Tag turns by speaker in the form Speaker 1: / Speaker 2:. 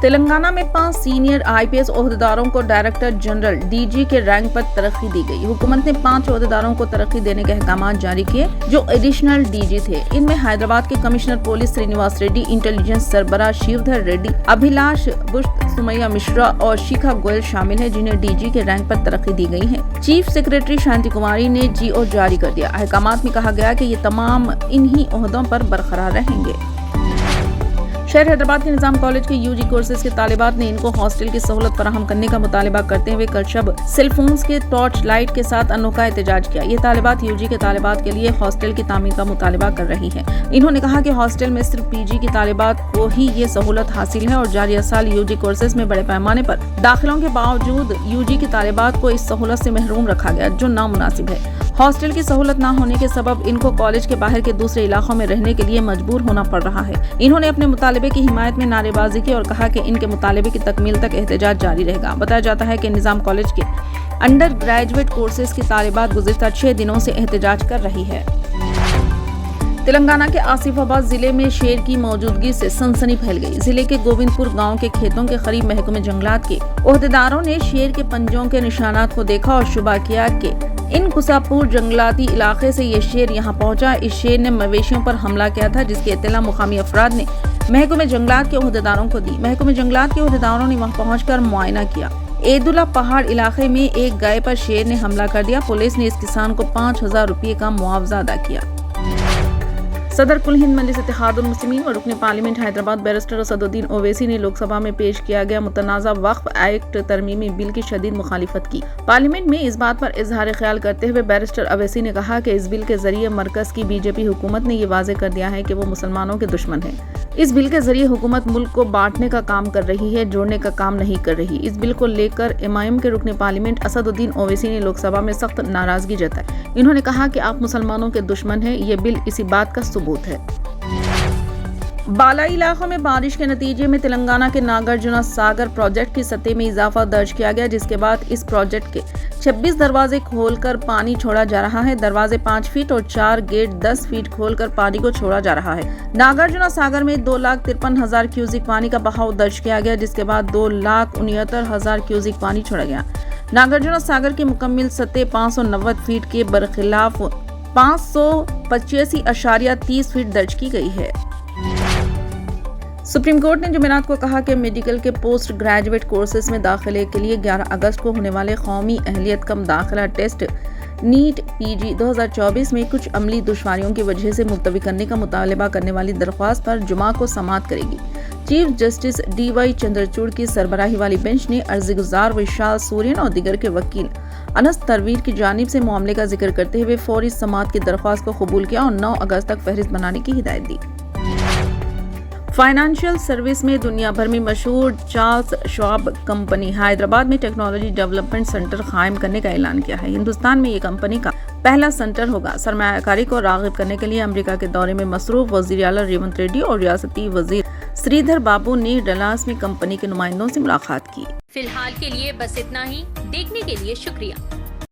Speaker 1: تلنگانہ میں 5 senior IPS عہدیداروں کو ڈائریکٹر جنرل DG کے رینک پر ترقی دی گئی۔ حکومت نے 5 عہدیداروں کو ترقی دینے کے احکامات جاری کیے جو ایڈیشنل DG تھے۔ ان میں حیدرآباد کے commissioner police Srinivas ready, intelligence سربراہ شیودھر ریڈی، ابھیلاش بشت، سمیہ مشرا اور شیکھا گوئل شامل ہیں جنہیں DG کے رینک پر ترقی دی گئی ہے۔ چیف سیکریٹری شانتی کماری نے GO جاری کر دیا۔ احکامات میں کہا گیا کہ یہ تمام انہی عہدوں پر برقرار رہیں گے۔ شہر حیدرآباد کے نظام کالج کے UG کورسز کے طالبات نے ان کو ہاسٹل کی سہولت فراہم کرنے کا مطالبہ کرتے ہوئے کل شب سیل فونز کے ٹارچ لائٹ کے ساتھ انوکھا احتجاج کیا۔ یہ طالبات UG کے طالبات کے لیے ہاسٹل کی تعمیر کا مطالبہ کر رہی ہیں۔ انہوں نے کہا کہ ہاسٹل میں صرف PG کی طالبات کو ہی یہ سہولت حاصل ہے اور جاریہ سال UG کورسز میں بڑے پیمانے پر داخلوں کے باوجود UG کی طالبات کو اس سہولت سے محروم رکھا گیا جو نامناسب ہے۔ ہاسٹل کی سہولت نہ ہونے کے سبب ان کو کالج کے باہر کے دوسرے علاقوں میں رہنے کے لیے مجبور ہونا پڑ رہا ہے۔ انہوں نے اپنے مطالبے کی حمایت میں نعرے بازی کی اور کہا کہ ان کے مطالبے کی تکمیل تک احتجاج جاری رہے گا۔ بتایا جاتا ہے کہ نظام کالج کے انڈر گریجویٹ کورسز کی طالبات گزشتہ 6 دنوں سے احتجاج کر رہی ہے۔ تلنگانہ کے آصف آباد ضلع میں شیر کی موجودگی سے سنسنی پھیل گئی۔ ضلع کے گوبند پور گاؤں کے کھیتوں کے قریب محکمہ جنگلات کے عہدیداروں نے شیر کے پنجوں کے نشانات کو دیکھا اور شبہ کیا کہ ان کساپور جنگلاتی علاقے سے یہ شیر یہاں پہنچا۔ اس شیر نے مویشیوں پر حملہ کیا تھا جس کی اطلاع مقامی افراد نے محکمہ جنگلات کے عہدیداروں کو دی۔ محکمہ جنگلات کے عہدیداروں نے وہاں پہنچ کر معائنہ کیا۔ عیداللہ پہاڑ علاقے میں ایک گائے پر شیر نے حملہ کر دیا۔ پولیس نے اس کسان کو 5,000 روپے کا معاوضہ ادا کیا۔ صدر کل ہند مجلس اتحاد المسلمین اور رکن پارلیمنٹ حیدرآباد بیرسٹر اسد الدین اویسی نے لوک سبھا میں پیش کیا گیا متنازع وقف ایکٹ ترمیمی بل کی شدید مخالفت کی۔ پارلیمنٹ میں اس بات پر اظہار خیال کرتے ہوئے بیرسٹر اویسی نے کہا کہ اس بل کے ذریعے مرکز کی BJP حکومت نے یہ واضح کر دیا ہے کہ وہ مسلمانوں کے دشمن ہے۔ اس بل کے ذریعے حکومت ملک کو بانٹنے کا کام کر رہی ہے، جوڑنے کا کام نہیں کر رہی۔ اس بل کو لے کر MIM کے رکن پارلیمنٹ اسد الدین اویسی نے لوک سبھا میں سخت ناراضگی جتائی۔ انہوں نے کہا کہ آپ مسلمانوں کے دشمن ہیں، یہ بل اسی بات کا ثبوت ہے۔ بالائی علاقوں میں بارش کے نتیجے میں تلنگانہ کے ناگرجنا ساگر پروجیکٹ کی سطح میں اضافہ درج کیا گیا جس کے بعد اس پروجیکٹ کے 26 دروازے کھول کر پانی چھوڑا جا رہا ہے۔ دروازے 5 فٹ اور 4 گیٹ 10 فٹ کھول کر پانی کو چھوڑا جا رہا ہے۔ ناگرجنا ساگر میں 2,53,000 کیوسک پانی کا بہاؤ درج کیا گیا جس کے بعد 2,69,000 کیوسک پانی چھوڑا گیا۔ ناگرجنا ساگر کی مکمل سطح 590 فٹ کے برخلاف 585.30 فٹ درج کی گئی ہے۔ سپریم کورٹ نے جمعرات کو کہا کہ میڈیکل کے پوسٹ گریجویٹ کورسز میں داخلے کے لیے 11 اگست کو ہونے والے قومی اہلیت کم داخلہ ٹیسٹ نیٹ PG 2024 میں کچھ عملی دشواریوں کی وجہ سے ملتوی کرنے کا مطالبہ کرنے والی درخواست پر جمعہ کو سماعت کرے گی۔ چیف جسٹس DY چندرچوڑ کی سربراہی والی بینچ نے عرضی گزار وشال سورین اور دیگر کے وکیل انس ترویر کی جانب سے معاملے کا ذکر کرتے ہوئے فوری سماعت کی درخواست کو قبول کیا اور 9 اگست تک فہرست بنانے کی ہدایت دی۔ فائنانشل سروس میں دنیا بھر میں مشہور چارلس شواب کمپنی حیدرآباد میں ٹیکنالوجی ڈیولپمنٹ سینٹر قائم کرنے کا اعلان کیا ہے۔ ہندوستان میں یہ کمپنی کا پہلا سینٹر ہوگا۔ سرمایہ کاری کو راغب کرنے کے لیے امریکہ کے دورے میں مصروف وزیر اعلیٰ ریونت ریڈی اور ریاستی وزیر سریدھر بابو نے ڈلاس میں کمپنی کے نمائندوں سے ملاقات کی۔
Speaker 2: فی الحال کے لیے بس اتنا ہی۔ دیکھنے کے لیے شکریہ۔